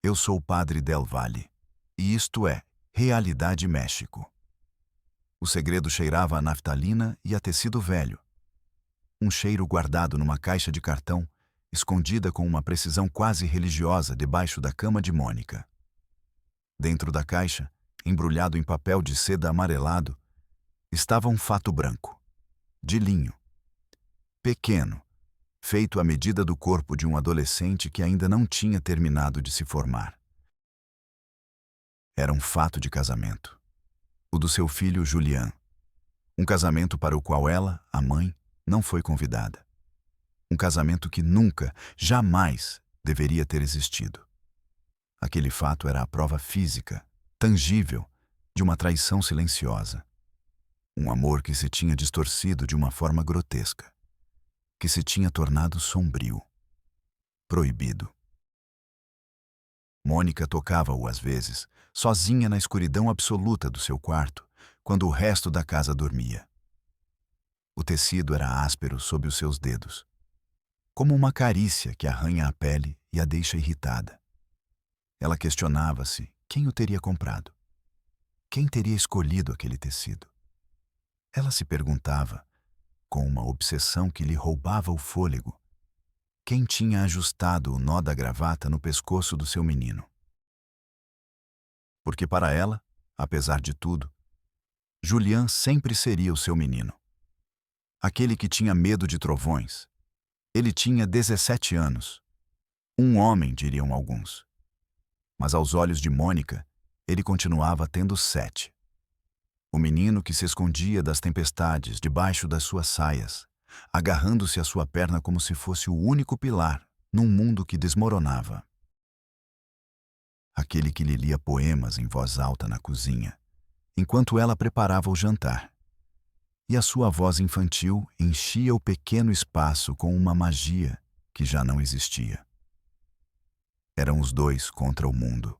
Eu sou o Padre Del Valle, e isto é Realidade México. O segredo cheirava a naftalina e a tecido velho. Um cheiro guardado numa caixa de cartão, escondida com uma precisão quase religiosa debaixo da cama de Mônica. Dentro da caixa, embrulhado em papel de seda amarelado, estava um fato branco, de linho. Pequeno, feito à medida do corpo de um adolescente que ainda não tinha terminado de se formar. Era um fato de casamento. O do seu filho Julian. Um casamento para o qual ela, a mãe, não foi convidada. Um casamento que nunca, jamais, deveria ter existido. Aquele fato era a prova física, tangível, de uma traição silenciosa. Um amor que se tinha distorcido de uma forma grotesca, que se tinha tornado sombrio, proibido. Mônica tocava-o às vezes, sozinha na escuridão absoluta do seu quarto, quando o resto da casa dormia. O tecido era áspero sob os seus dedos, como uma carícia que arranha a pele e a deixa irritada. Ela questionava-se quem o teria comprado. Quem teria escolhido aquele tecido? Ela se perguntava, com uma obsessão que lhe roubava o fôlego, quem tinha ajustado o nó da gravata no pescoço do seu menino. Porque para ela, apesar de tudo, Julian sempre seria o seu menino. Aquele que tinha medo de trovões. Ele tinha 17 anos. Um homem, diriam alguns. Mas aos olhos de Mônica, ele continuava tendo 7. O menino que se escondia das tempestades debaixo das suas saias, agarrando-se à sua perna como se fosse o único pilar num mundo que desmoronava. Aquele que lhe lia poemas em voz alta na cozinha, enquanto ela preparava o jantar. E a sua voz infantil enchia o pequeno espaço com uma magia que já não existia. Eram os dois contra o mundo.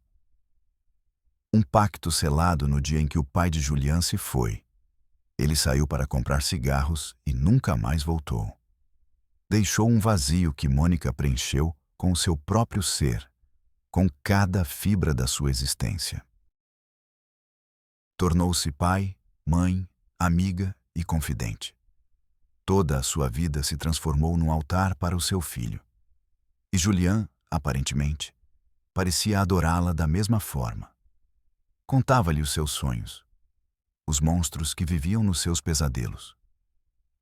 Um pacto selado no dia em que o pai de Julian se foi. Ele saiu para comprar cigarros e nunca mais voltou. Deixou um vazio que Mônica preencheu com o seu próprio ser, com cada fibra da sua existência. Tornou-se pai, mãe, amiga e confidente. Toda a sua vida se transformou num altar para o seu filho. E Julian, aparentemente, parecia adorá-la da mesma forma. Contava-lhe os seus sonhos, os monstros que viviam nos seus pesadelos.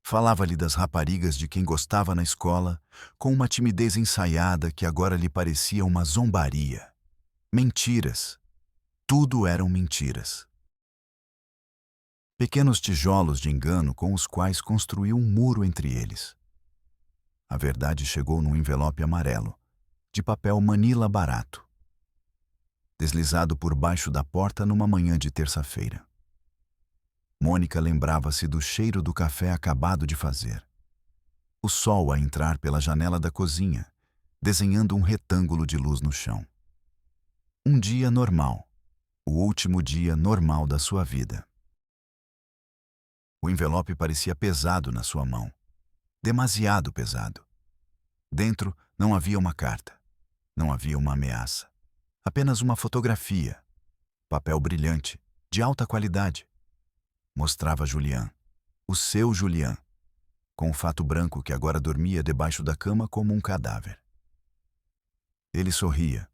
Falava-lhe das raparigas de quem gostava na escola, com uma timidez ensaiada que agora lhe parecia uma zombaria. Mentiras. Tudo eram mentiras. Pequenos tijolos de engano com os quais construiu um muro entre eles. A verdade chegou num envelope amarelo, de papel manila barato, deslizado por baixo da porta numa manhã de terça-feira. Mônica lembrava-se do cheiro do café acabado de fazer. O sol a entrar pela janela da cozinha, desenhando um retângulo de luz no chão. Um dia normal, o último dia normal da sua vida. O envelope parecia pesado na sua mão, demasiado pesado. Dentro não havia uma carta, não havia uma ameaça, apenas uma fotografia, papel brilhante, de alta qualidade. Mostrava Julian, o seu Julian, com o fato branco que agora dormia debaixo da cama como um cadáver. Ele sorria.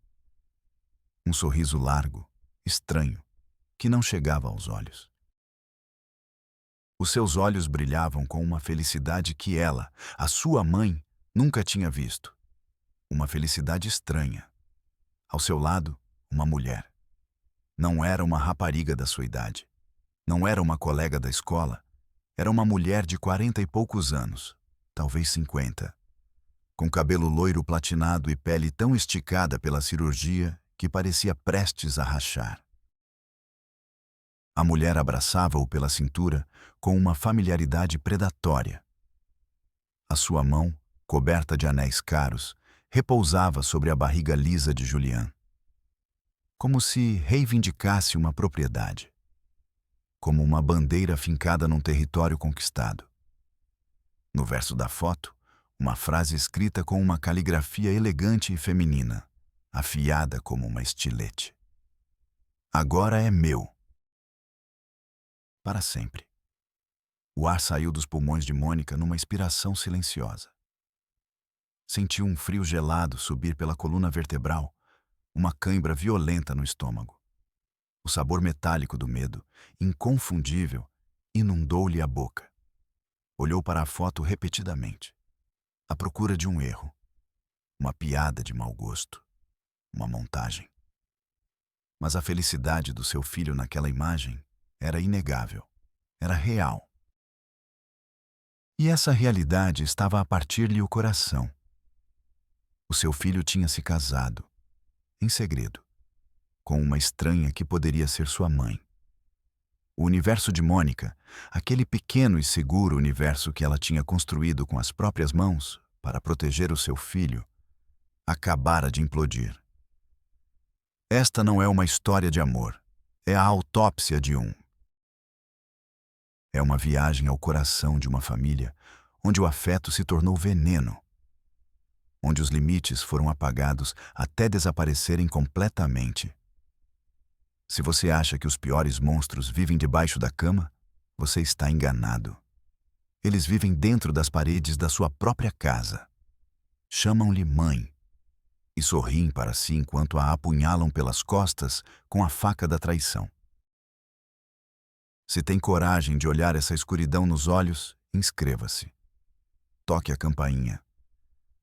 Um sorriso largo, estranho, que não chegava aos olhos. Os seus olhos brilhavam com uma felicidade que ela, a sua mãe, nunca tinha visto. Uma felicidade estranha. Ao seu lado, uma mulher. Não era uma rapariga da sua idade. Não era uma colega da escola. Era uma mulher de 40 e poucos anos, talvez 50. Com cabelo loiro platinado e pele tão esticada pela cirurgia que parecia prestes a rachar. A mulher abraçava-o pela cintura com uma familiaridade predatória. A sua mão, coberta de anéis caros, repousava sobre a barriga lisa de Julian, como se reivindicasse uma propriedade, como uma bandeira fincada num território conquistado. No verso da foto, uma frase escrita com uma caligrafia elegante e feminina, afiada como uma estilete. Agora é meu. Para sempre. O ar saiu dos pulmões de Mônica numa expiração silenciosa. Sentiu um frio gelado subir pela coluna vertebral, uma cãibra violenta no estômago. O sabor metálico do medo, inconfundível, inundou-lhe a boca. Olhou para a foto repetidamente, à procura de um erro, uma piada de mau gosto, uma montagem. Mas a felicidade do seu filho naquela imagem era inegável, era real. E essa realidade estava a partir-lhe o coração. O seu filho tinha se casado, em segredo, com uma estranha que poderia ser sua mãe. O universo de Mônica, aquele pequeno e seguro universo que ela tinha construído com as próprias mãos para proteger o seu filho, acabara de implodir. Esta não é uma história de amor, é a autópsia de um. É uma viagem ao coração de uma família onde o afeto se tornou veneno, onde os limites foram apagados até desaparecerem completamente. Se você acha que os piores monstros vivem debaixo da cama, você está enganado. Eles vivem dentro das paredes da sua própria casa. Chamam-lhe mãe e sorriem para si enquanto a apunhalam pelas costas com a faca da traição. Se tem coragem de olhar essa escuridão nos olhos, inscreva-se. Toque a campainha,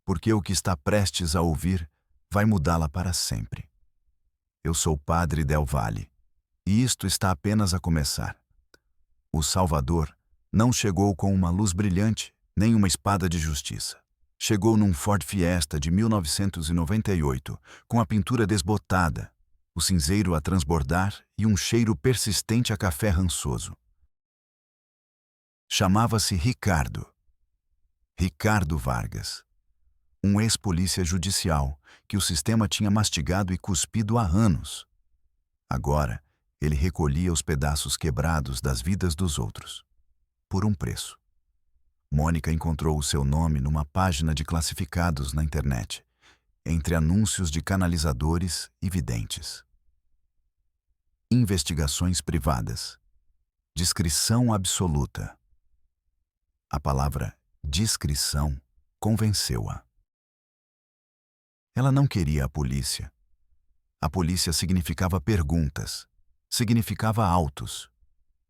porque o que está prestes a ouvir vai mudá-la para sempre. Eu sou Padre Del Valle, e isto está apenas a começar. O Salvador não chegou com uma luz brilhante, nem uma espada de justiça. Chegou num Ford Fiesta de 1998, com a pintura desbotada, o cinzeiro a transbordar e um cheiro persistente a café rançoso. Chamava-se Ricardo. Ricardo Vargas. Um ex-polícia judicial que o sistema tinha mastigado e cuspido há anos. Agora, ele recolhia os pedaços quebrados das vidas dos outros, por um preço. Mônica encontrou o seu nome numa página de classificados na internet, entre anúncios de canalizadores e videntes. Investigações privadas. Discrição absoluta. A palavra discrição convenceu-a. Ela não queria a polícia. A polícia significava perguntas, significava autos,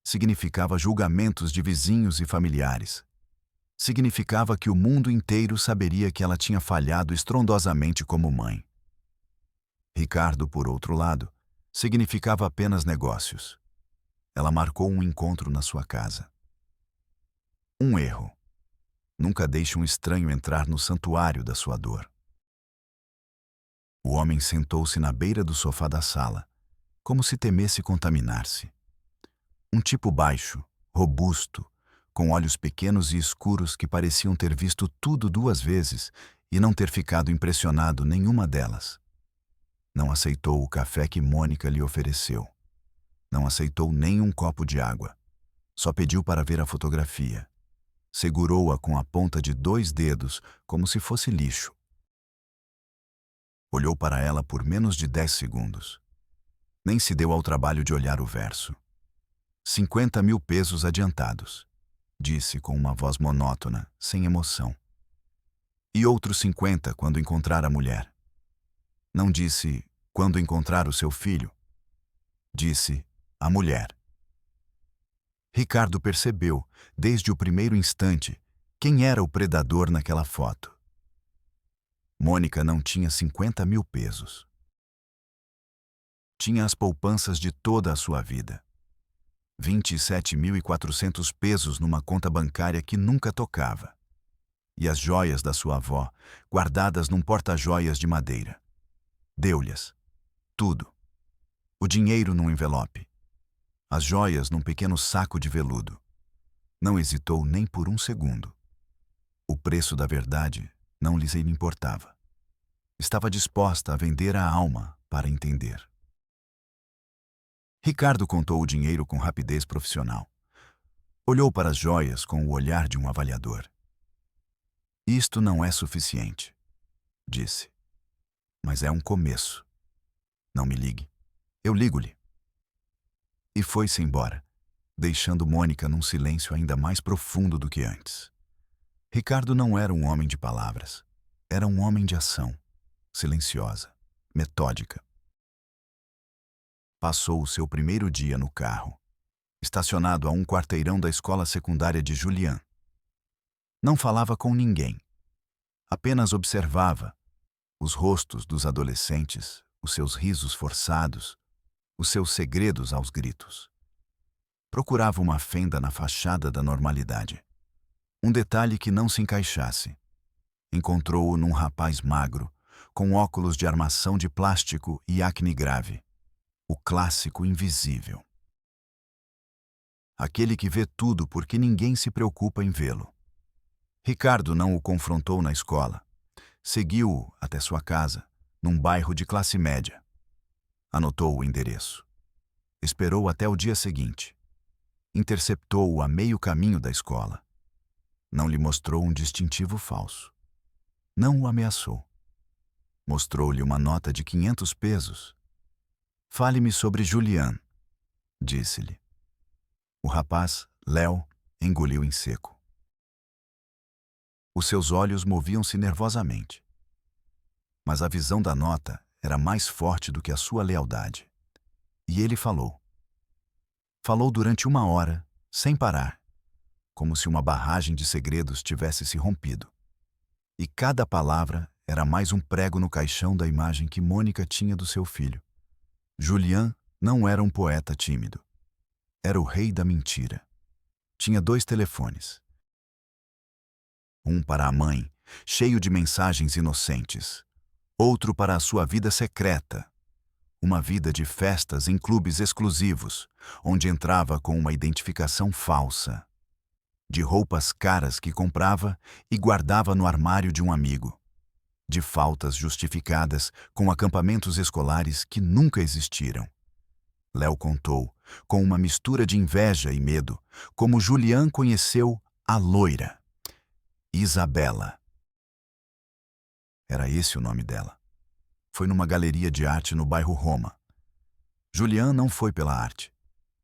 significava julgamentos de vizinhos e familiares. Significava que o mundo inteiro saberia que ela tinha falhado estrondosamente como mãe. Ricardo, por outro lado, significava apenas negócios. Ela marcou um encontro na sua casa. Um erro. Nunca deixe um estranho entrar no santuário da sua dor. O homem sentou-se na beira do sofá da sala, como se temesse contaminar-se. Um tipo baixo, robusto, com olhos pequenos e escuros que pareciam ter visto tudo 2 vezes e não ter ficado impressionado nenhuma delas. Não aceitou o café que Mônica lhe ofereceu. Não aceitou nem um copo de água. Só pediu para ver a fotografia. Segurou-a com a ponta de 2 dedos, como se fosse lixo. Olhou para ela por menos de 10 segundos. Nem se deu ao trabalho de olhar o verso. 50.000 pesos adiantados, disse com uma voz monótona, sem emoção. E outros 50 quando encontrar a mulher. Não disse quando encontrar o seu filho. Disse a mulher. Ricardo percebeu, desde o primeiro instante, quem era o predador naquela foto. Mônica não tinha 50.000 pesos. Tinha as poupanças de toda a sua vida. 27.400 pesos numa conta bancária que nunca tocava. E as joias da sua avó, guardadas num porta-joias de madeira. Deu-lhes tudo. O dinheiro num envelope. As joias num pequeno saco de veludo. Não hesitou nem por um segundo. O preço da verdade não lhes importava. Estava disposta a vender a alma para entender. Ricardo contou o dinheiro com rapidez profissional. Olhou para as joias com o olhar de um avaliador. Isto não é suficiente, disse. Mas é um começo. Não me ligue. Eu ligo-lhe. E foi-se embora, deixando Mônica num silêncio ainda mais profundo do que antes. Ricardo não era um homem de palavras. Era um homem de ação, silenciosa, metódica. Passou o seu primeiro dia no carro, estacionado a um quarteirão da escola secundária de Julian. Não falava com ninguém. Apenas observava os rostos dos adolescentes, os seus risos forçados, os seus segredos aos gritos. Procurava uma fenda na fachada da normalidade. Um detalhe que não se encaixasse. Encontrou-o num rapaz magro, com óculos de armação de plástico e acne grave. O clássico invisível. Aquele que vê tudo porque ninguém se preocupa em vê-lo. Ricardo não o confrontou na escola. Seguiu-o até sua casa, num bairro de classe média. Anotou o endereço. Esperou até o dia seguinte. Interceptou-o a meio caminho da escola. Não lhe mostrou um distintivo falso. Não o ameaçou. Mostrou-lhe uma nota de 500 pesos. Fale-me sobre Julian, disse-lhe. O rapaz, Léo, engoliu em seco. Os seus olhos moviam-se nervosamente. Mas a visão da nota era mais forte do que a sua lealdade. E ele falou. Falou durante 1 hora, sem parar, como se uma barragem de segredos tivesse se rompido. E cada palavra era mais um prego no caixão da imagem que Mônica tinha do seu filho. Julian não era um poeta tímido. Era o rei da mentira. Tinha 2 telefones. Um para a mãe, cheio de mensagens inocentes. Outro para a sua vida secreta. Uma vida de festas em clubes exclusivos, onde entrava com uma identificação falsa. De roupas caras que comprava e guardava no armário de um amigo. De faltas justificadas com acampamentos escolares que nunca existiram. Léo contou, com uma mistura de inveja e medo, como Julian conheceu a loira, Isabela. Era esse o nome dela. Foi numa galeria de arte no bairro Roma. Julian não foi pela arte.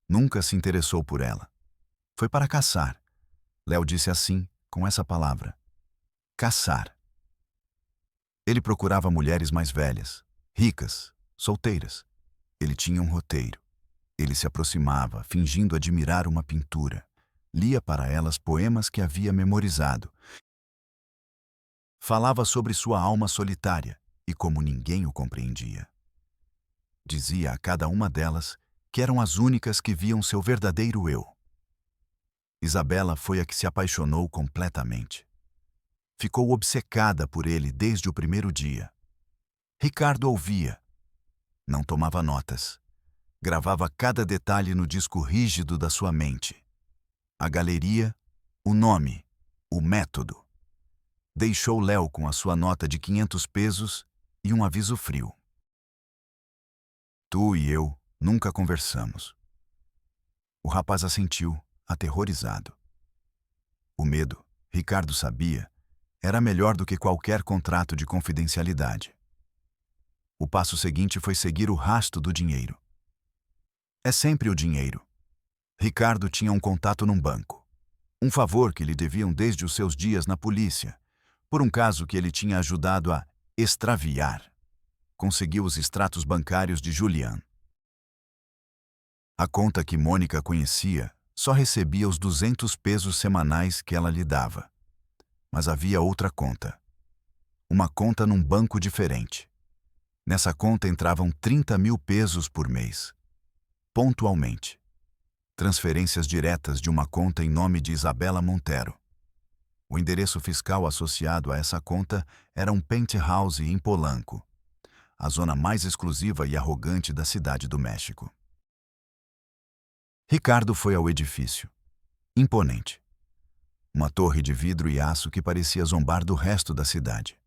Nunca se interessou por ela. Foi para caçar. Léo disse assim, com essa palavra. Caçar. Ele procurava mulheres mais velhas, ricas, solteiras. Ele tinha um roteiro. Ele se aproximava, fingindo admirar uma pintura. Lia para elas poemas que havia memorizado. Falava sobre sua alma solitária e como ninguém o compreendia. Dizia a cada uma delas que eram as únicas que viam seu verdadeiro eu. Isabela foi a que se apaixonou completamente. Ficou obcecada por ele desde o primeiro dia. Ricardo ouvia. Não tomava notas. Gravava cada detalhe no disco rígido da sua mente. A galeria, o nome, o método. Deixou Léo com a sua nota de 500 pesos e um aviso frio. Tu e eu nunca conversamos. O rapaz assentiu, aterrorizado. O medo, Ricardo sabia, era melhor do que qualquer contrato de confidencialidade. O passo seguinte foi seguir o rastro do dinheiro. É sempre o dinheiro. Ricardo tinha um contato num banco. Um favor que lhe deviam desde os seus dias na polícia, por um caso que ele tinha ajudado a extraviar. Conseguiu os extratos bancários de Julian. A conta que Mônica conhecia só recebia os 200 pesos semanais que ela lhe dava. Mas havia outra conta. Uma conta num banco diferente. Nessa conta entravam 30 mil pesos por mês. Pontualmente. Transferências diretas de uma conta em nome de Isabela Montero. O endereço fiscal associado a essa conta era um penthouse em Polanco, a zona mais exclusiva e arrogante da cidade do México. Ricardo foi ao edifício. Imponente. Uma torre de vidro e aço que parecia zombar do resto da cidade.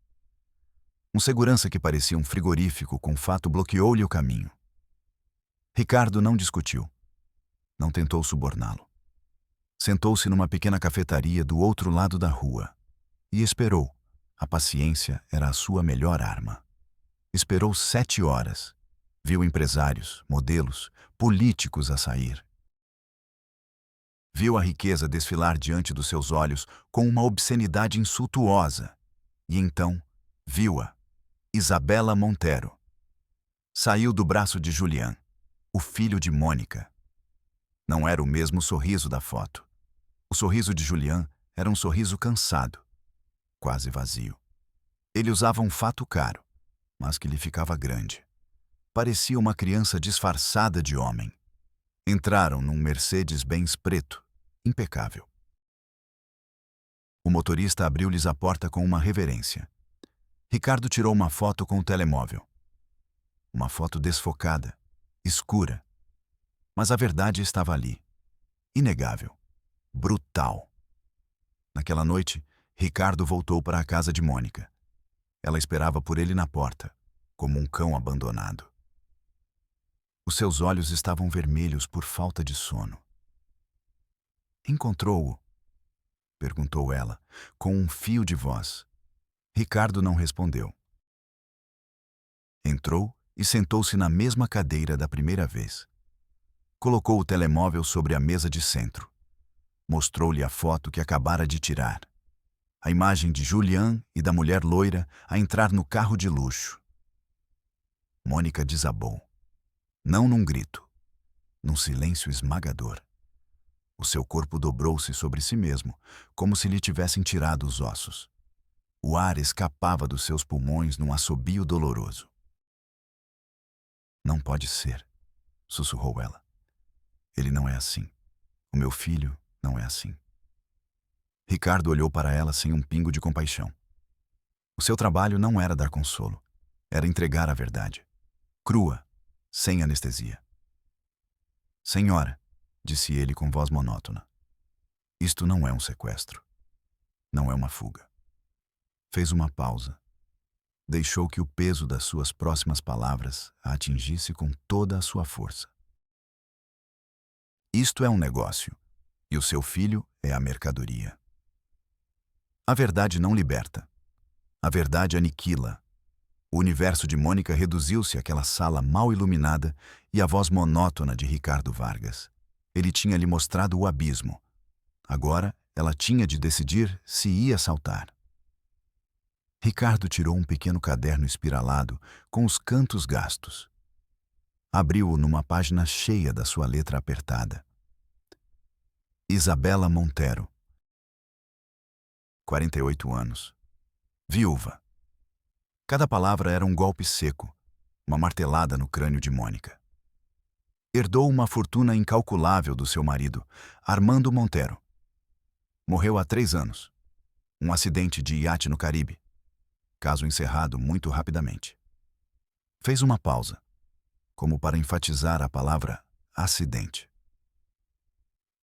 Um segurança que parecia um frigorífico com fato bloqueou-lhe o caminho. Ricardo não discutiu. Não tentou suborná-lo. Sentou-se numa pequena cafetaria do outro lado da rua e esperou. A paciência era a sua melhor arma. Esperou 7 horas. Viu empresários, modelos, políticos a sair. Viu a riqueza desfilar diante dos seus olhos com uma obscenidade insultuosa. E então, viu-a, Isabela Montero. Saiu do braço de Julián, o filho de Mônica. Não era o mesmo sorriso da foto. O sorriso de Julián era um sorriso cansado, quase vazio. Ele usava um fato caro, mas que lhe ficava grande. Parecia uma criança disfarçada de homem. Entraram num Mercedes-Benz preto, impecável. O motorista abriu-lhes a porta com uma reverência. Ricardo tirou uma foto com o telemóvel. Uma foto desfocada, escura. Mas a verdade estava ali. Inegável. Brutal. Naquela noite, Ricardo voltou para a casa de Mônica. Ela esperava por ele na porta, como um cão abandonado. Os seus olhos estavam vermelhos por falta de sono. Encontrou-o? Perguntou ela, com um fio de voz. Ricardo não respondeu. Entrou e sentou-se na mesma cadeira da primeira vez. Colocou o telemóvel sobre a mesa de centro. Mostrou-lhe a foto que acabara de tirar. A imagem de Julián e da mulher loira a entrar no carro de luxo. Mônica desabou. Não num grito, num silêncio esmagador. O seu corpo dobrou-se sobre si mesmo, como se lhe tivessem tirado os ossos. O ar escapava dos seus pulmões num assobio doloroso. Não pode ser, sussurrou ela. Ele não é assim. O meu filho não é assim. Ricardo olhou para ela sem um pingo de compaixão. O seu trabalho não era dar consolo, era entregar a verdade. Crua, sem anestesia. Senhora, disse ele com voz monótona, isto não é um sequestro. Não é uma fuga. Fez uma pausa. Deixou que o peso das suas próximas palavras a atingisse com toda a sua força. Isto é um negócio, e o seu filho é a mercadoria. A verdade não liberta. A verdade aniquila. O universo de Mônica reduziu-se àquela sala mal iluminada e à voz monótona de Ricardo Vargas. Ele tinha lhe mostrado o abismo. Agora, ela tinha de decidir se ia saltar. Ricardo tirou um pequeno caderno espiralado com os cantos gastos. Abriu-o numa página cheia da sua letra apertada. Isabela Montero. 48 anos. Viúva. Cada palavra era um golpe seco, uma martelada no crânio de Mônica. Herdou uma fortuna incalculável do seu marido, Armando Montero. Morreu há 3 anos. Um acidente de iate no Caribe. Caso encerrado muito rapidamente. Fez uma pausa, como para enfatizar a palavra acidente.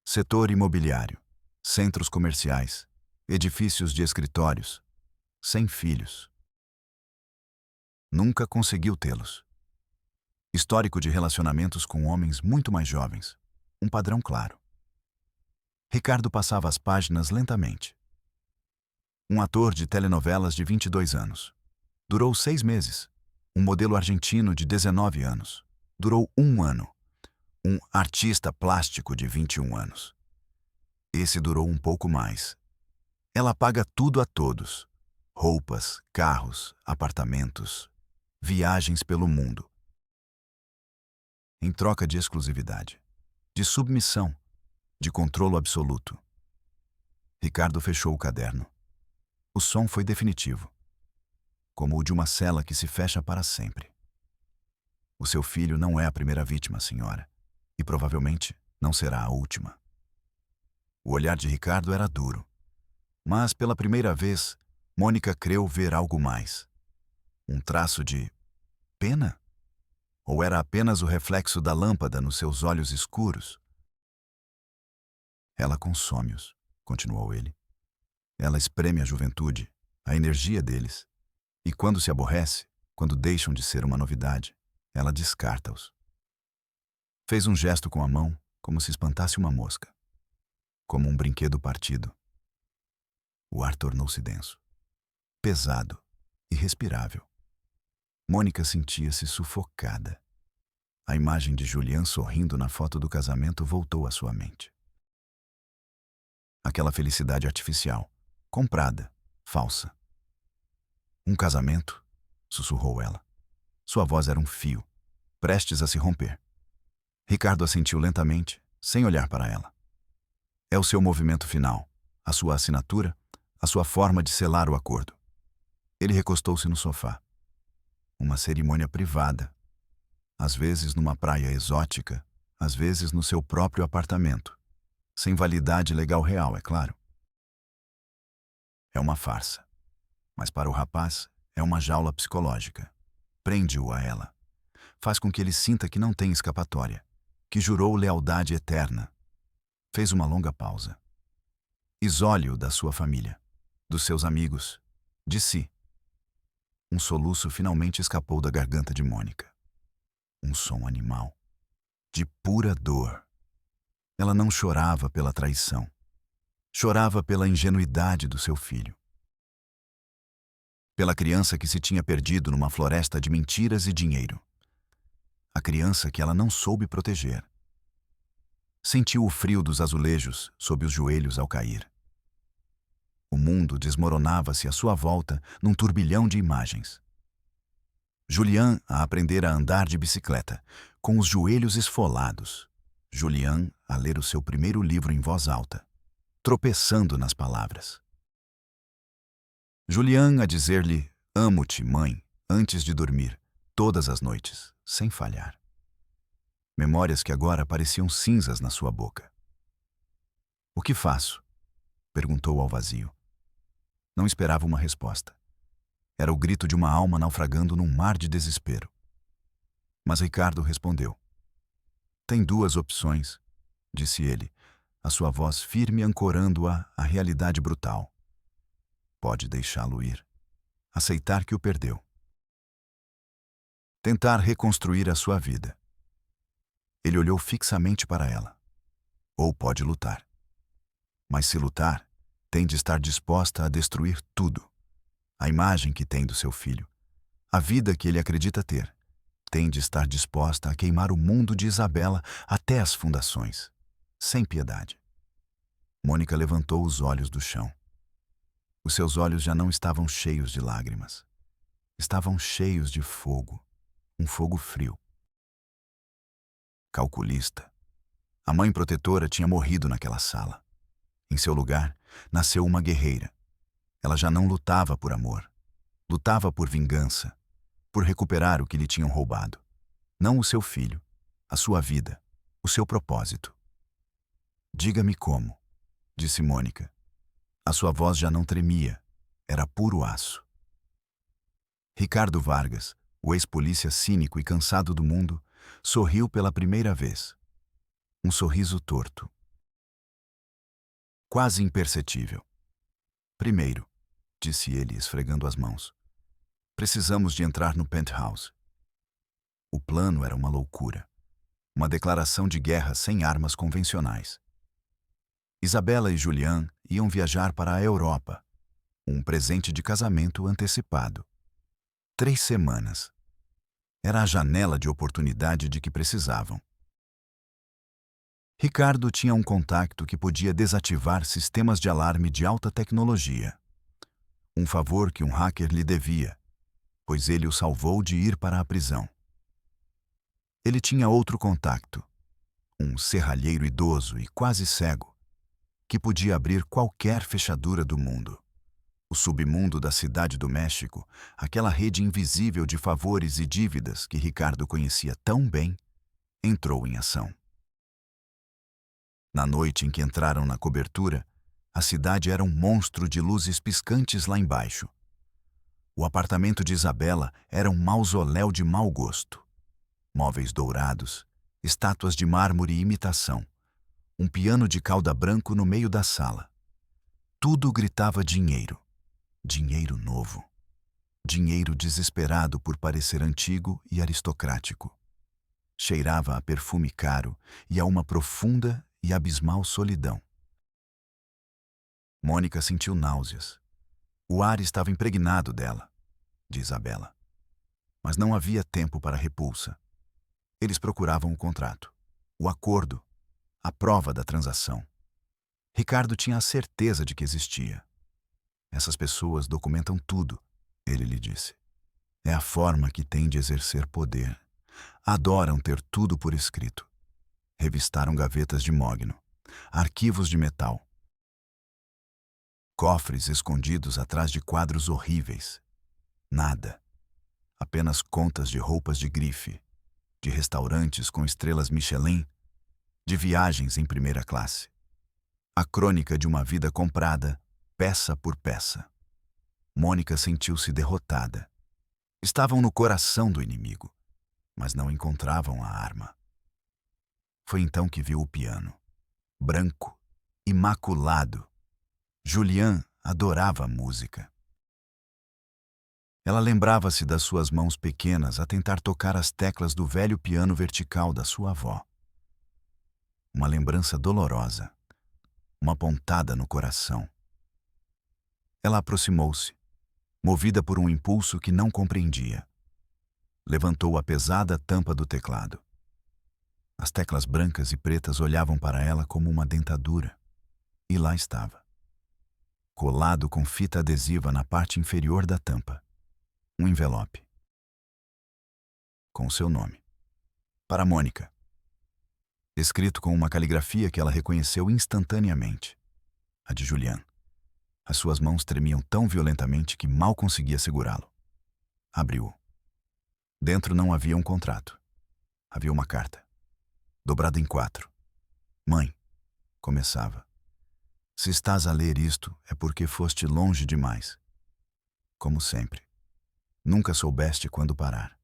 Setor imobiliário, centros comerciais, edifícios de escritórios, sem filhos. Nunca conseguiu tê-los. Histórico de relacionamentos com homens muito mais jovens. Um padrão claro. Ricardo passava as páginas lentamente. Um ator de telenovelas de 22 anos. Durou 6 meses. Um modelo argentino de 19 anos. Durou 1 ano. Um artista plástico de 21 anos. Esse durou um pouco mais. Ela paga tudo a todos. Roupas, carros, apartamentos, viagens pelo mundo. Em troca de exclusividade, de submissão, de controlo absoluto. Ricardo fechou o caderno. O som foi definitivo, como o de uma cela que se fecha para sempre. O seu filho não é a primeira vítima, senhora, e provavelmente não será a última. O olhar de Ricardo era duro, mas pela primeira vez, Mônica creu ver algo mais. Um traço de pena? Ou era apenas o reflexo da lâmpada nos seus olhos escuros? Ela consome-os, continuou ele. Ela espreme a juventude, a energia deles. E quando se aborrece, quando deixam de ser uma novidade, ela descarta-os. Fez um gesto com a mão, como se espantasse uma mosca. Como um brinquedo partido. O ar tornou-se denso, pesado, irrespirável. Mônica sentia-se sufocada. A imagem de Julian sorrindo na foto do casamento voltou à sua mente. Aquela felicidade artificial, comprada, falsa. Um casamento? Sussurrou ela. Sua voz era um fio, prestes a se romper. Ricardo assentiu lentamente, sem olhar para ela. É o seu movimento final, a sua assinatura, a sua forma de selar o acordo. Ele recostou-se no sofá. Uma cerimônia privada. Às vezes numa praia exótica, às vezes no seu próprio apartamento. Sem validade legal real, é claro. É uma farsa. Mas para o rapaz, é uma jaula psicológica. Prende-o a ela. Faz com que ele sinta que não tem escapatória, que jurou lealdade eterna. Fez uma longa pausa. Isole-o da sua família, dos seus amigos, de si. Um soluço finalmente escapou da garganta de Mônica. Um som animal, de pura dor. Ela não chorava pela traição. Chorava pela ingenuidade do seu filho. Pela criança que se tinha perdido numa floresta de mentiras e dinheiro. A criança que ela não soube proteger. Sentiu o frio dos azulejos sob os joelhos ao cair. O mundo desmoronava-se à sua volta num turbilhão de imagens. Julian a aprender a andar de bicicleta, com os joelhos esfolados. Julian a ler o seu primeiro livro em voz alta, tropeçando nas palavras. Julian a dizer-lhe, amo-te, mãe, antes de dormir, todas as noites, sem falhar. Memórias que agora pareciam cinzas na sua boca. O que faço? Perguntou ao vazio. Não esperava uma resposta. Era o grito de uma alma naufragando num mar de desespero. Mas Ricardo respondeu. Tem duas opções, disse ele, a sua voz firme ancorando-a à realidade brutal. Pode deixá-lo ir. Aceitar que o perdeu. Tentar reconstruir a sua vida. Ele olhou fixamente para ela. Ou pode lutar. Mas se lutar, tem de estar disposta a destruir tudo. A imagem que tem do seu filho. A vida que ele acredita ter. Tem de estar disposta a queimar o mundo de Isabela até as fundações. Sem piedade. Mônica levantou os olhos do chão. Os seus olhos já não estavam cheios de lágrimas. Estavam cheios de fogo. Um fogo frio. Calculista. A mãe protetora tinha morrido naquela sala. Em seu lugar, nasceu uma guerreira. Ela já não lutava por amor. Lutava por vingança. Por recuperar o que lhe tinham roubado. Não o seu filho, a sua vida, o seu propósito. Diga-me como, disse Mônica. A sua voz já não tremia. Era puro aço. Ricardo Vargas, o ex-polícia cínico e cansado do mundo, sorriu pela primeira vez. Um sorriso torto. Quase imperceptível. Primeiro, disse ele, esfregando as mãos. Precisamos de entrar no penthouse. O plano era uma loucura. Uma declaração de guerra sem armas convencionais. Isabela e Julian iam viajar para a Europa. Um presente de casamento antecipado. 3 semanas. Era a janela de oportunidade de que precisavam. Ricardo tinha um contacto que podia desativar sistemas de alarme de alta tecnologia. Um favor que um hacker lhe devia, pois ele o salvou de ir para a prisão. Ele tinha outro contacto, um serralheiro idoso e quase cego, que podia abrir qualquer fechadura do mundo. O submundo da Cidade do México, aquela rede invisível de favores e dívidas que Ricardo conhecia tão bem, entrou em ação. Na noite em que entraram na cobertura, a cidade era um monstro de luzes piscantes lá embaixo. O apartamento de Isabela era um mausoléu de mau gosto. Móveis dourados, estátuas de mármore e imitação, um piano de cauda branco no meio da sala. Tudo gritava dinheiro. Dinheiro novo. Dinheiro desesperado por parecer antigo e aristocrático. Cheirava a perfume caro e a uma profunda e abismal solidão. Mônica sentiu náuseas. O ar estava impregnado dela, de Isabela. Mas não havia tempo para repulsa. Eles procuravam o contrato, o acordo, a prova da transação. Ricardo tinha a certeza de que existia. Essas pessoas documentam tudo, ele lhe disse. É a forma que têm de exercer poder. Adoram ter tudo por escrito. Revistaram gavetas de mogno, arquivos de metal, cofres escondidos atrás de quadros horríveis. Nada. Apenas contas de roupas de grife, de restaurantes com estrelas Michelin, de viagens em primeira classe. A crônica de uma vida comprada, peça por peça. Mônica sentiu-se derrotada. Estavam no coração do inimigo, mas não encontravam a arma. Foi então que viu o piano. Branco, imaculado. Julián adorava a música. Ela lembrava-se das suas mãos pequenas a tentar tocar as teclas do velho piano vertical da sua avó. Uma lembrança dolorosa, uma pontada no coração. Ela aproximou-se, movida por um impulso que não compreendia. Levantou a pesada tampa do teclado. As teclas brancas e pretas olhavam para ela como uma dentadura. E lá estava, colado com fita adesiva na parte inferior da tampa, um envelope com o seu nome. Para Mônica. Escrito com uma caligrafia que ela reconheceu instantaneamente. A de Julián. As suas mãos tremiam tão violentamente que mal conseguia segurá-lo. Abriu-o. Dentro não havia um contrato. Havia uma carta, dobrada em 4. Mãe, começava. Se estás a ler isto, é porque foste longe demais. Como sempre. Nunca soubeste quando parar.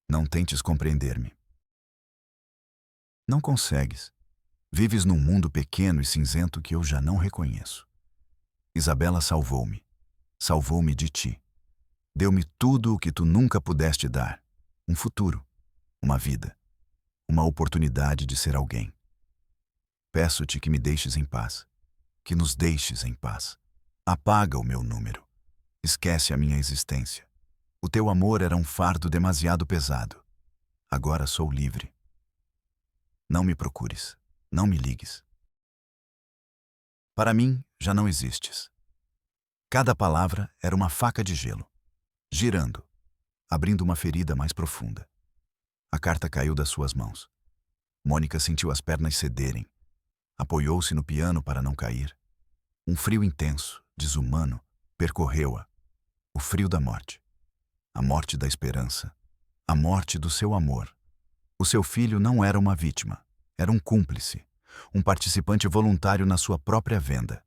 Não tentes compreender-me. Não consegues. Vives num mundo pequeno e cinzento que eu já não reconheço. Isabela salvou-me. Salvou-me de ti. Deu-me tudo o que tu nunca pudeste dar. Um futuro, uma vida, uma oportunidade de ser alguém. Peço-te que me deixes em paz. Que nos deixes em paz. Apaga o meu número. Esquece a minha existência. O teu amor era um fardo demasiado pesado. Agora sou livre. Não me procures. Não me ligues. Para mim, já não existes. Cada palavra era uma faca de gelo, girando, abrindo uma ferida mais profunda. A carta caiu das suas mãos. Mônica sentiu as pernas cederem. Apoiou-se no piano para não cair. Um frio intenso, desumano, percorreu-a. O frio da morte. A morte da esperança. A morte do seu amor. O seu filho não era uma vítima. Era um cúmplice. Um participante voluntário na sua própria venda.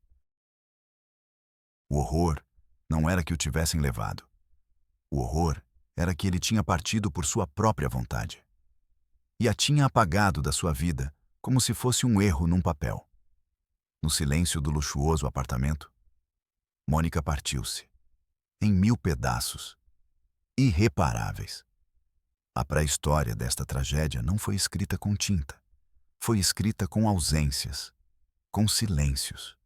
O horror não era que o tivessem levado. O horror era que ele tinha partido por sua própria vontade. E a tinha apagado da sua vida como se fosse um erro num papel. No silêncio do luxuoso apartamento, Mônica partiu-se. Em 1000 pedaços. Irreparáveis. A pré-história desta tragédia não foi escrita com tinta. Foi escrita com ausências, com silêncios.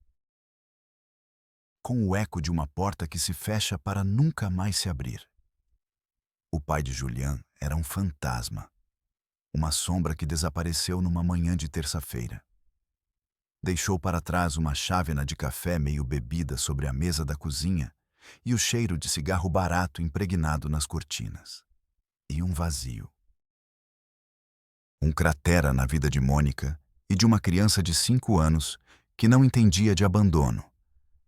Com o eco de uma porta que se fecha para nunca mais se abrir. O pai de Julián era um fantasma. Uma sombra que desapareceu numa manhã de terça-feira. Deixou para trás uma chávena de café meio bebida sobre a mesa da cozinha e o cheiro de cigarro barato impregnado nas cortinas. E um vazio. Um cratera na vida de Mônica e de uma criança de 5 anos que não entendia de abandono,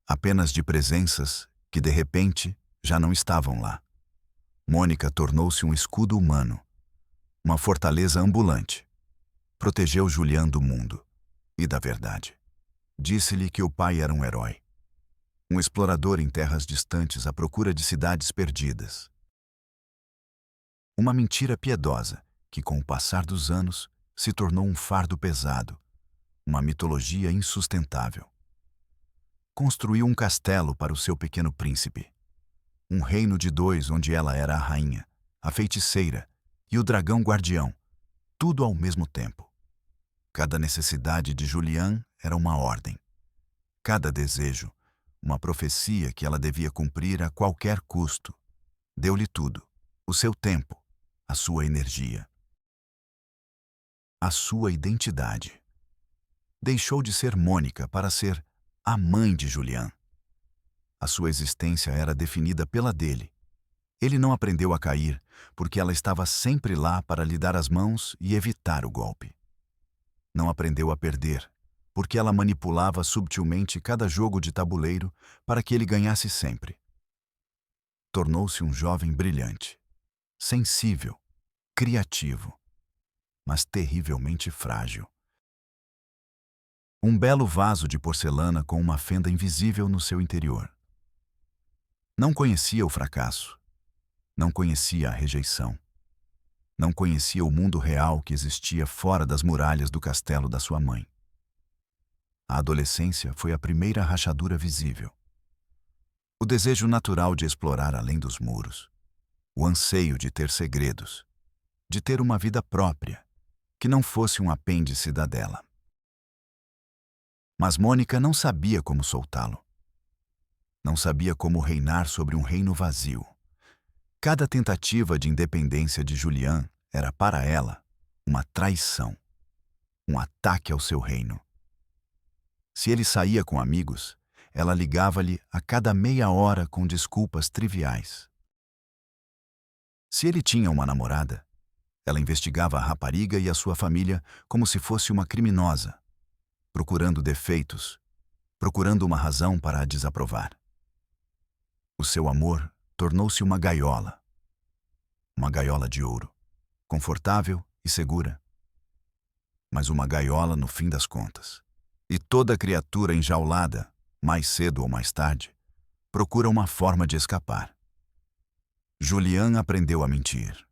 apenas de presenças que, de repente, já não estavam lá. Mônica tornou-se um escudo humano, uma fortaleza ambulante. Protegeu Julián do mundo e da verdade. Disse-lhe que o pai era um herói. Um explorador em terras distantes à procura de cidades perdidas. Uma mentira piedosa que, com o passar dos anos, se tornou um fardo pesado, uma mitologia insustentável. Construiu um castelo para o seu pequeno príncipe. Um reino de 2 onde ela era a rainha, a feiticeira e o dragão guardião, tudo ao mesmo tempo. Cada necessidade de Julián era uma ordem. Cada desejo, uma profecia que ela devia cumprir a qualquer custo. Deu-lhe tudo. o seu tempo, a sua energia, a sua identidade. Deixou de ser Mônica para ser a mãe de Julian. A sua existência era definida pela dele. Ele não aprendeu a cair porque ela estava sempre lá para lhe dar as mãos e evitar o golpe. Não aprendeu a perder porque ela manipulava subtilmente cada jogo de tabuleiro para que ele ganhasse sempre. Tornou-se um jovem brilhante, sensível, criativo, mas terrivelmente frágil. Um belo vaso de porcelana com uma fenda invisível no seu interior. Não conhecia o fracasso. Não conhecia a rejeição. Não conhecia o mundo real que existia fora das muralhas do castelo da sua mãe. A adolescência foi a primeira rachadura visível. O desejo natural de explorar além dos muros. O anseio de ter segredos. De ter uma vida própria, que não fosse um apêndice da dela. Mas Mônica não sabia como soltá-lo. Não sabia como reinar sobre um reino vazio. Cada tentativa de independência de Julian era para ela uma traição, um ataque ao seu reino. Se ele saía com amigos, ela ligava-lhe a cada meia hora com desculpas triviais. Se ele tinha uma namorada, ela investigava a rapariga e a sua família como se fosse uma criminosa, procurando defeitos, procurando uma razão para a desaprovar. O seu amor tornou-se uma gaiola de ouro, confortável e segura, mas uma gaiola no fim das contas. E toda criatura enjaulada, mais cedo ou mais tarde, procura uma forma de escapar. Julian aprendeu a mentir.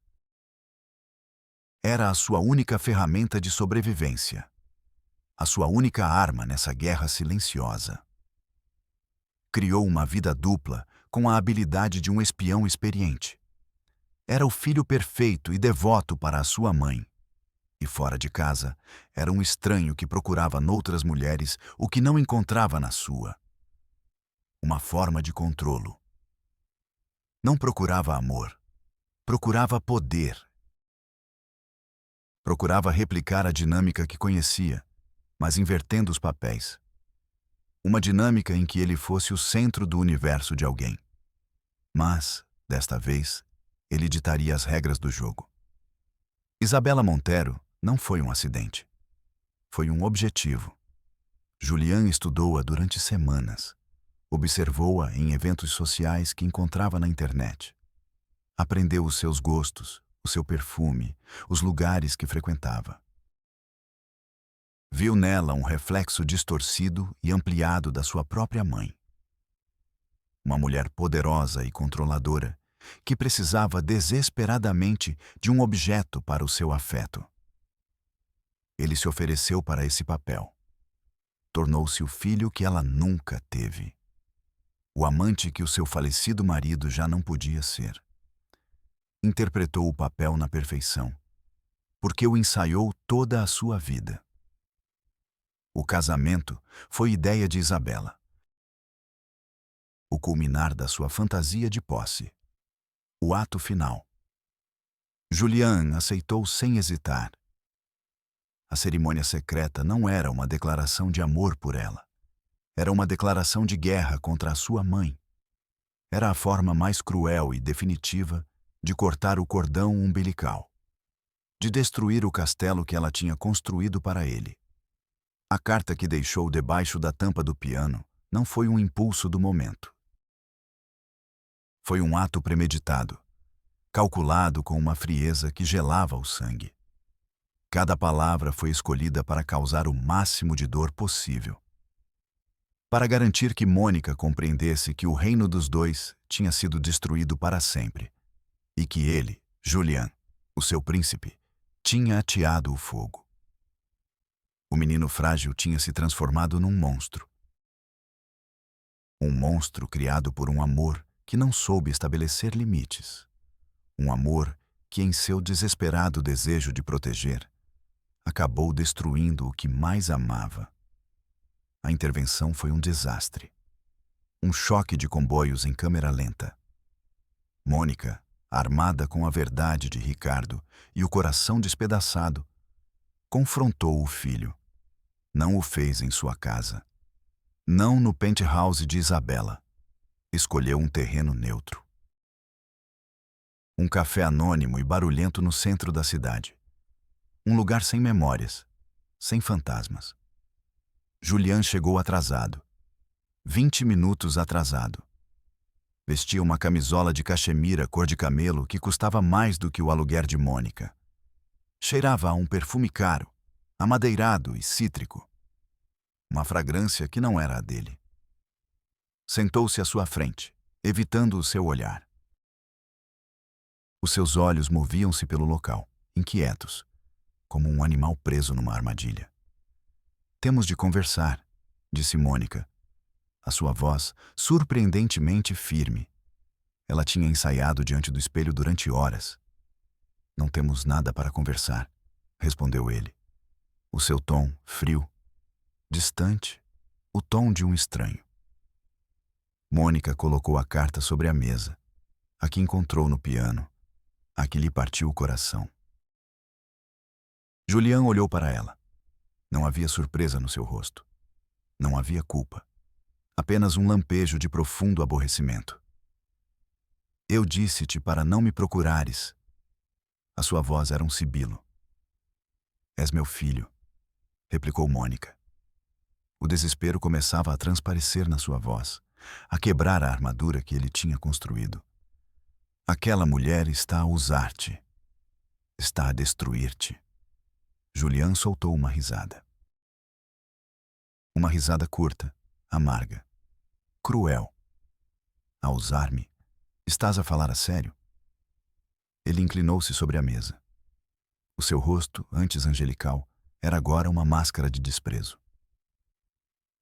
Era a sua única ferramenta de sobrevivência, a sua única arma nessa guerra silenciosa. Criou uma vida dupla com a habilidade de um espião experiente. Era o filho perfeito e devoto para a sua mãe. E fora de casa, era um estranho que procurava noutras mulheres o que não encontrava na sua. Uma forma de controlo. Não procurava amor, procurava poder. Procurava replicar a dinâmica que conhecia, mas invertendo os papéis. Uma dinâmica em que ele fosse o centro do universo de alguém. Mas, desta vez, ele ditaria as regras do jogo. Isabela Montero não foi um acidente. Foi um objetivo. Julian estudou-a durante semanas. Observou-a em eventos sociais que encontrava na internet. Aprendeu os seus gostos, o seu perfume, os lugares que frequentava. Viu nela um reflexo distorcido e ampliado da sua própria mãe. Uma mulher poderosa e controladora que precisava desesperadamente de um objeto para o seu afeto. Ele se ofereceu para esse papel. Tornou-se o filho que ela nunca teve. O amante que o seu falecido marido já não podia ser. Interpretou o papel na perfeição, porque o ensaiou toda a sua vida. O casamento foi ideia de Isabela. O culminar da sua fantasia de posse. O ato final. Julian aceitou sem hesitar. A cerimônia secreta não era uma declaração de amor por ela. Era uma declaração de guerra contra a sua mãe. Era a forma mais cruel e definitiva de cortar o cordão umbilical. De destruir o castelo que ela tinha construído para ele. A carta que deixou debaixo da tampa do piano não foi um impulso do momento. Foi um ato premeditado, calculado com uma frieza que gelava o sangue. Cada palavra foi escolhida para causar o máximo de dor possível. Para garantir que Mônica compreendesse que o reino dos dois tinha sido destruído para sempre e que ele, Julian, o seu príncipe, tinha ateado o fogo. O menino frágil tinha se transformado num monstro. Um monstro criado por um amor que não soube estabelecer limites. Um amor que, em seu desesperado desejo de proteger, acabou destruindo o que mais amava. A intervenção foi um desastre. Um choque de comboios em câmera lenta. Mônica, armada com a verdade de Ricardo e o coração despedaçado, confrontou o filho. Não o fez em sua casa. Não no penthouse de Isabela. Escolheu um terreno neutro. Um café anônimo e barulhento no centro da cidade. Um lugar sem memórias, sem fantasmas. Julian chegou atrasado. 20 minutos atrasado. Vestia uma camisola de cachemira cor de camelo que custava mais do que o aluguer de Mônica. Cheirava a um perfume caro, amadeirado e cítrico. Uma fragrância que não era a dele. Sentou-se à sua frente, evitando o seu olhar. Os seus olhos moviam-se pelo local, inquietos, como um animal preso numa armadilha. Temos de conversar, disse Mônica. A sua voz surpreendentemente firme. Ela tinha ensaiado diante do espelho durante horas. Não temos nada para conversar, respondeu ele. O seu tom, frio, distante, o tom de um estranho. Mônica colocou a carta sobre a mesa, a que encontrou no piano, a que lhe partiu o coração. Julian olhou para ela. Não havia surpresa no seu rosto. Não havia culpa. Apenas um lampejo de profundo aborrecimento. Eu disse-te para não me procurares. A sua voz era um sibilo. És meu filho, replicou Mônica. O desespero começava a transparecer na sua voz, a quebrar a armadura que ele tinha construído. Aquela mulher está a usar-te. Está a destruir-te. Julian soltou uma risada. Uma risada curta, amarga, cruel. A usar-me? Estás a falar a sério? Ele inclinou-se sobre a mesa. O seu rosto, antes angelical, era agora uma máscara de desprezo.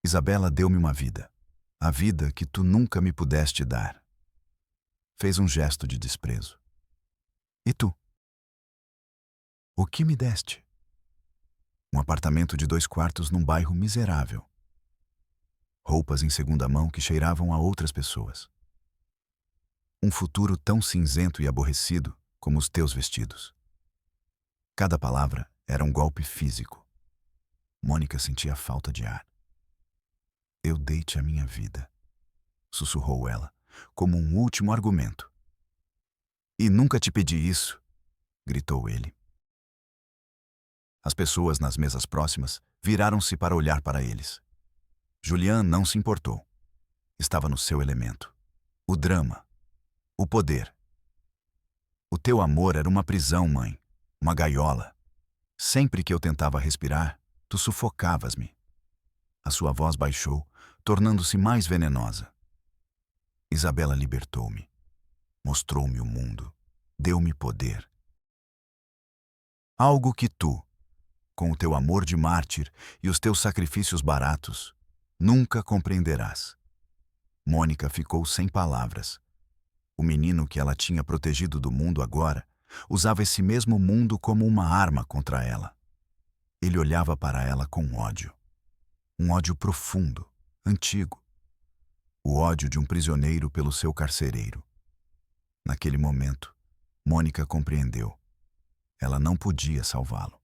Isabela deu-me uma vida, a vida que tu nunca me pudeste dar. Fez um gesto de desprezo. E tu? O que me deste? Um apartamento de 2 quartos num bairro miserável. Roupas em segunda mão que cheiravam a outras pessoas. Um futuro tão cinzento e aborrecido como os teus vestidos. Cada palavra era um golpe físico. Mônica sentia falta de ar. Eu dei-te a minha vida, sussurrou ela, como um último argumento. E nunca te pedi isso, gritou ele. As pessoas nas mesas próximas viraram-se para olhar para eles. Julian não se importou. Estava no seu elemento. O drama. O poder. O teu amor era uma prisão, mãe. Uma gaiola. Sempre que eu tentava respirar, tu sufocavas-me. A sua voz baixou, tornando-se mais venenosa. Isabela libertou-me. Mostrou-me o mundo. Deu-me poder. Algo que tu, com o teu amor de mártir e os teus sacrifícios baratos, nunca compreenderás. Mônica ficou sem palavras. O menino que ela tinha protegido do mundo agora usava esse mesmo mundo como uma arma contra ela. Ele olhava para ela com ódio. Um ódio profundo, antigo. O ódio de um prisioneiro pelo seu carcereiro. Naquele momento, Mônica compreendeu. Ela não podia salvá-lo.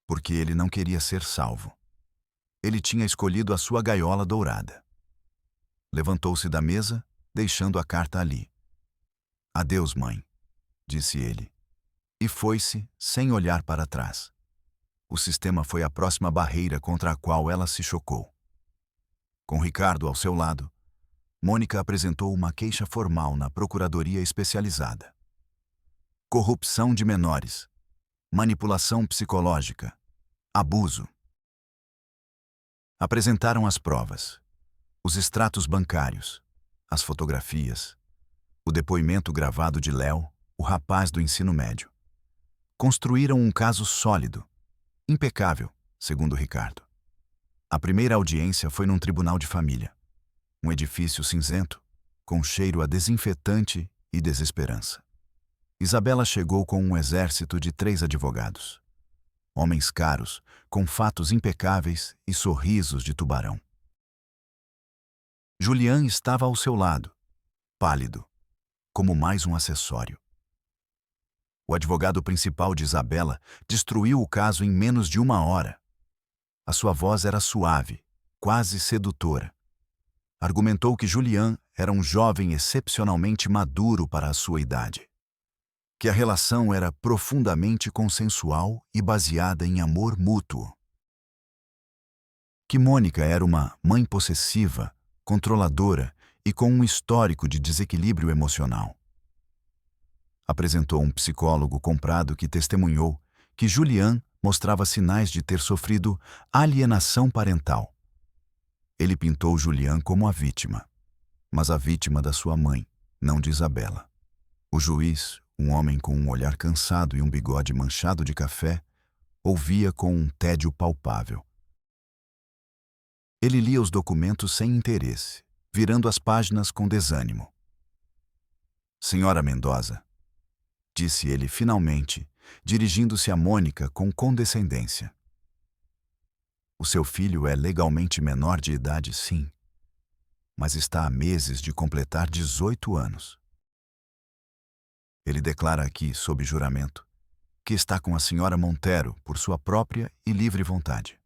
Porque ele não queria ser salvo. Ele tinha escolhido a sua gaiola dourada. Levantou-se da mesa, deixando a carta ali. Adeus, mãe, disse ele. E foi-se, sem olhar para trás. O sistema foi a próxima barreira contra a qual ela se chocou. Com Ricardo ao seu lado, Mônica apresentou uma queixa formal na Procuradoria Especializada. Corrupção de menores, manipulação psicológica, abuso. Apresentaram as provas, os extratos bancários, as fotografias, o depoimento gravado de Léo, o rapaz do ensino médio. Construíram um caso sólido, impecável, segundo Ricardo. A primeira audiência foi num tribunal de família. Um edifício cinzento, com cheiro a desinfetante e desesperança. Isabela chegou com um exército de 3 advogados. Homens caros, com fatos impecáveis e sorrisos de tubarão. Julian estava ao seu lado, pálido, como mais um acessório. O advogado principal de Isabela destruiu o caso em menos de 1 hora. A sua voz era suave, quase sedutora. Argumentou que Julián era um jovem excepcionalmente maduro para a sua idade, que a relação era profundamente consensual e baseada em amor mútuo, que Mônica era uma mãe possessiva, controladora e com um histórico de desequilíbrio emocional. Apresentou um psicólogo comprado que testemunhou que Julián mostrava sinais de ter sofrido alienação parental. Ele pintou Julián como a vítima, mas a vítima da sua mãe, não de Isabela. O juiz, um homem com um olhar cansado e um bigode manchado de café, ouvia com um tédio palpável. Ele lia os documentos sem interesse, virando as páginas com desânimo. Senhora Mendoza, disse ele finalmente, dirigindo-se a Mônica com condescendência. O seu filho é legalmente menor de idade, sim, mas está há meses de completar 18 anos. Ele declara aqui, sob juramento, que está com a senhora Montero por sua própria e livre vontade.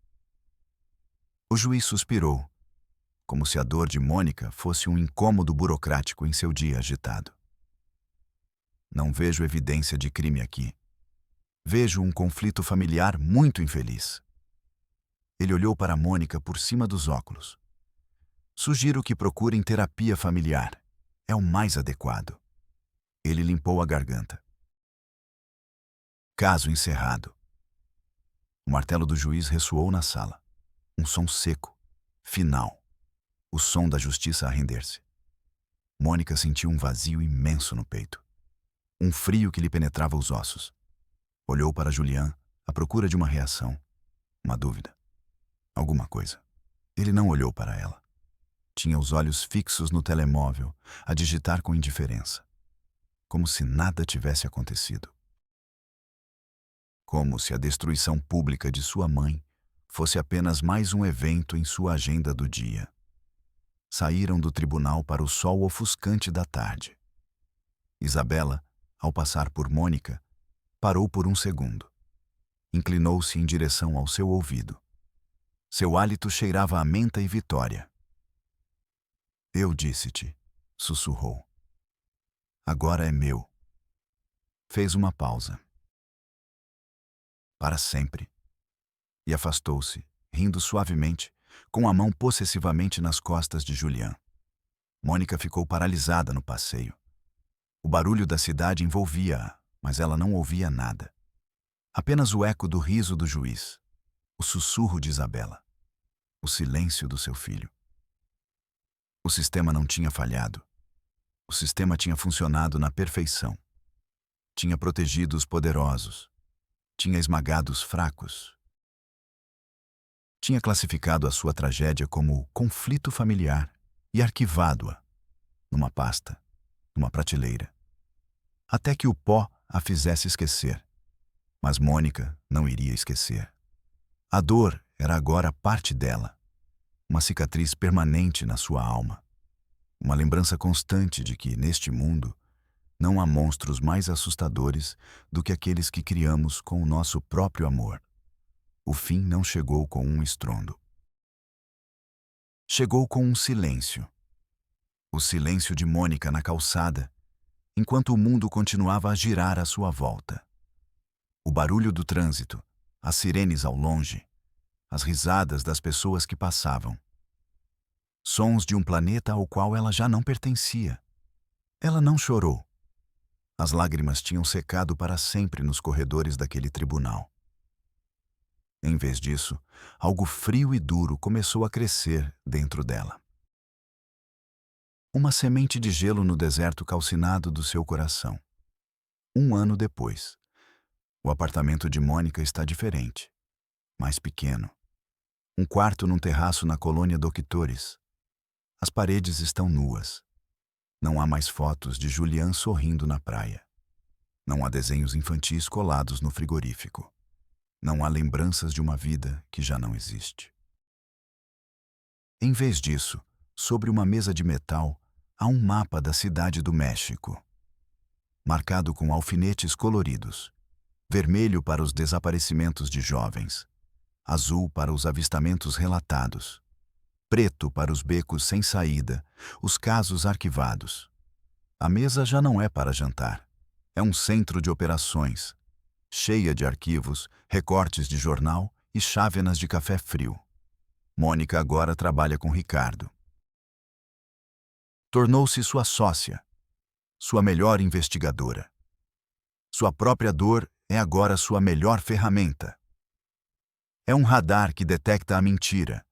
O juiz suspirou, como se a dor de Mônica fosse um incômodo burocrático em seu dia agitado. Não vejo evidência de crime aqui. Vejo um conflito familiar muito infeliz. Ele olhou para Mônica por cima dos óculos. Sugiro que procurem terapia familiar. É o mais adequado. Ele limpou a garganta. Caso encerrado. O martelo do juiz ressoou na sala. Um som seco, final. O som da justiça a render-se. Mônica sentiu um vazio imenso no peito. Um frio que lhe penetrava os ossos. Olhou para Julián, à procura de uma reação. Uma dúvida. Alguma coisa. Ele não olhou para ela. Tinha os olhos fixos no telemóvel, a digitar com indiferença. Como se nada tivesse acontecido. Como se a destruição pública de sua mãe fosse apenas mais um evento em sua agenda do dia. Saíram do tribunal para o sol ofuscante da tarde. Isabela, ao passar por Mônica, parou por um segundo. Inclinou-se em direção ao seu ouvido. Seu hálito cheirava a menta e vitória. Eu disse-te, sussurrou. Agora é meu. Fez uma pausa. Para sempre. E afastou-se, rindo suavemente, com a mão possessivamente nas costas de Julián. Mônica ficou paralisada no passeio. O barulho da cidade envolvia-a, mas ela não ouvia nada. Apenas o eco do riso do juiz, o sussurro de Isabela, o silêncio do seu filho. O sistema não tinha falhado. O sistema tinha funcionado na perfeição. Tinha protegido os poderosos. Tinha esmagado os fracos. Tinha classificado a sua tragédia como conflito familiar e arquivado-a numa pasta, numa prateleira, até que o pó a fizesse esquecer. Mas Mônica não iria esquecer. A dor era agora parte dela, uma cicatriz permanente na sua alma, uma lembrança constante de que, neste mundo, não há monstros mais assustadores do que aqueles que criamos com o nosso próprio amor. O fim não chegou com um estrondo. Chegou com um silêncio. O silêncio de Mônica na calçada, enquanto o mundo continuava a girar à sua volta. O barulho do trânsito, as sirenes ao longe, as risadas das pessoas que passavam. Sons de um planeta ao qual ela já não pertencia. Ela não chorou. As lágrimas tinham secado para sempre nos corredores daquele tribunal. Em vez disso, algo frio e duro começou a crescer dentro dela. Uma semente de gelo no deserto calcinado do seu coração. 1 ano depois, o apartamento de Mônica está diferente, mais pequeno. Um quarto num terraço na colônia Doctores. As paredes estão nuas. Não há mais fotos de Julián sorrindo na praia. Não há desenhos infantis colados no frigorífico. Não há lembranças de uma vida que já não existe. Em vez disso, sobre uma mesa de metal, há um mapa da cidade do México. marcado com alfinetes coloridos. Vermelho para os desaparecimentos de jovens. Azul para os avistamentos relatados. Preto para os becos sem saída, os casos arquivados. A mesa já não é para jantar. É um centro de operações, cheia de arquivos, recortes de jornal e chávenas de café frio. Mônica agora trabalha com Ricardo. Tornou-se sua sócia, sua melhor investigadora. Sua própria dor é agora sua melhor ferramenta. É um radar que detecta a mentira,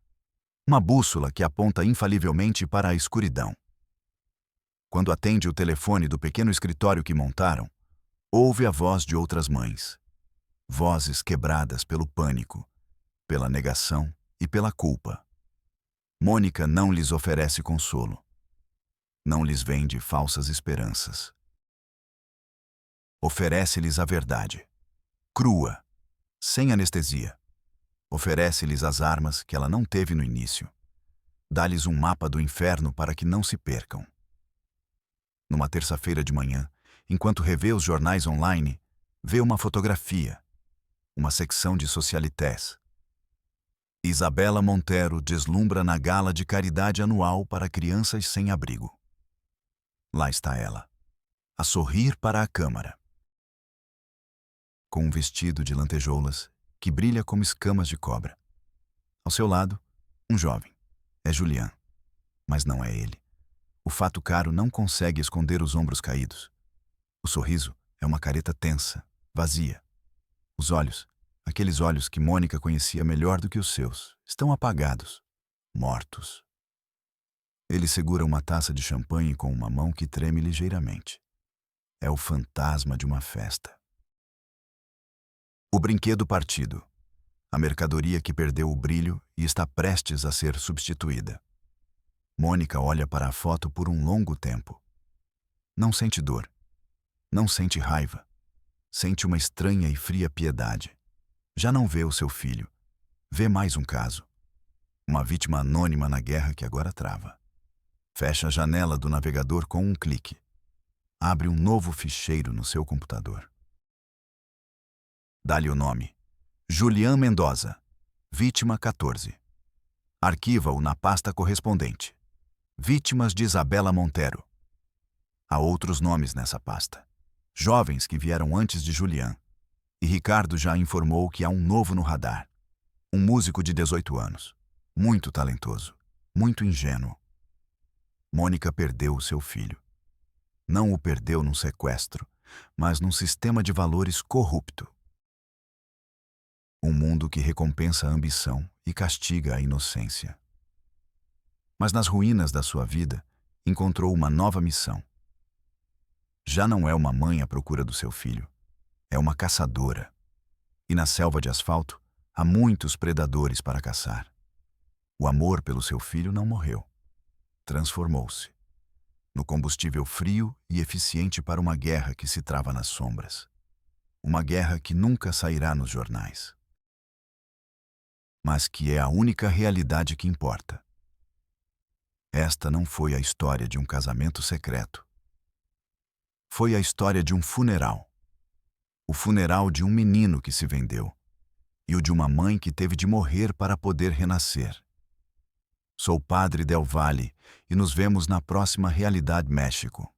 uma bússola que aponta infalivelmente para a escuridão. Quando atende o telefone do pequeno escritório que montaram, ouve a voz de outras mães. Vozes quebradas pelo pânico, pela negação e pela culpa. Mônica não lhes oferece consolo. Não lhes vende falsas esperanças. Oferece-lhes a verdade, crua, sem anestesia. Oferece-lhes as armas que ela não teve no início. Dá-lhes um mapa do inferno para que não se percam. Numa terça-feira de manhã, enquanto revê os jornais online, vê uma fotografia, uma secção de socialités. Isabela Montero deslumbra na gala de caridade anual para crianças sem abrigo. Lá está ela, a sorrir para a câmara. Com um vestido de lantejoulas que brilha como escamas de cobra. Ao seu lado, um jovem. É Julian, mas não é ele. O fato caro não consegue esconder os ombros caídos. O sorriso é uma careta tensa, vazia. Os olhos, aqueles olhos que Mônica conhecia melhor do que os seus, estão apagados, mortos. Ele segura uma taça de champanhe com uma mão que treme ligeiramente. É o fantasma de uma festa. O brinquedo partido. A mercadoria que perdeu o brilho e está prestes a ser substituída. Mônica olha para a foto por um longo tempo. Não sente dor. Não sente raiva. Sente uma estranha e fria piedade. Já não vê o seu filho. Vê mais um caso. Uma vítima anônima na guerra que agora trava. Fecha a janela do navegador com um clique. Abre um novo ficheiro no seu computador. Dá-lhe o nome. Julian Mendoza. Vítima 14. Arquiva-o na pasta correspondente. Vítimas de Isabela Montero. Há outros nomes nessa pasta. Jovens que vieram antes de Julian. E Ricardo já informou que há um novo no radar. Um músico de 18 anos. Muito talentoso. Muito ingênuo. Mônica perdeu o seu filho. Não o perdeu num sequestro, mas num sistema de valores corrupto. Um mundo que recompensa a ambição e castiga a inocência. Mas nas ruínas da sua vida, encontrou uma nova missão. Já não é uma mãe à procura do seu filho, é uma caçadora. E na selva de asfalto, há muitos predadores para caçar. O amor pelo seu filho não morreu. Transformou-se no combustível frio e eficiente para uma guerra que se trava nas sombras. Uma guerra que nunca sairá nos jornais. Mas que é a única realidade que importa. Esta não foi a história de um casamento secreto. Foi a história de um funeral. O funeral de um menino que se vendeu e o de uma mãe que teve de morrer para poder renascer. Sou Padre Del Valle e nos vemos na próxima Realidade México.